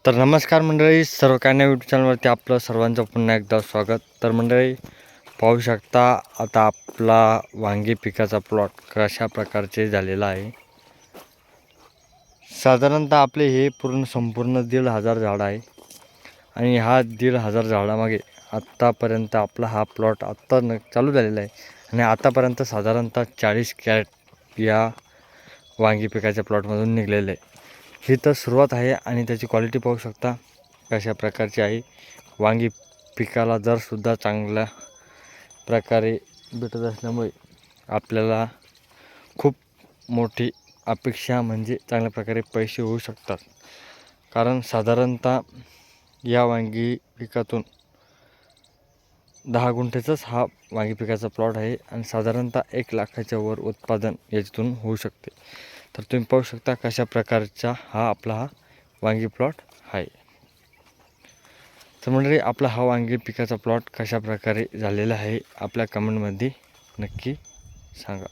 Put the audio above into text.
तर नमस्कार मंडळी, सर्व काय नाही यूट्यूब चॅनलवरती आपलं सर्वांचं पुन्हा एकदा स्वागत. तर मंडळी पाहू शकता आता आपला वांगी पिकाचा प्लॉट कशा प्रकारचे झालेला आहे. साधारणतः आपले हे संपूर्ण 1,500 झाडं आहे आणि हा 1,500 झाडामागे आत्तापर्यंत आपला हा प्लॉट चालू झालेला आहे आणि आतापर्यंत साधारणतः 40 कॅरेट या वांगी पिकाच्या प्लॉटमधून निघलेले आहे. ही तर सुरुवात आहे आणि त्याची क्वालिटी पाहू शकता कशा प्रकारची आहे. वांगी पिकाला दरसुद्धा चांगल्या प्रकारे भेटत असल्यामुळे आपल्याला खूप मोठी अपेक्षा म्हणजे चांगल्या प्रकारे पैसे होऊ शकतात. कारण साधारणतः या वांगी पिकातून 10 गुंठेचाच हा वांगी पिकाचा प्लॉट आहे आणि साधारणतः 1 लाखाच्या वर उत्पादन याच्यातून होऊ शकते. तर तुम्ही पाहू शकता कशा प्रकारचा आपला वांगी प्लॉट आहे. तर मंडळी आपला हा वांगी पिकाचा प्लॉट कशा प्रकारे झालेला आहे आपल्या कमेंटमध्ये नक्की सांगा.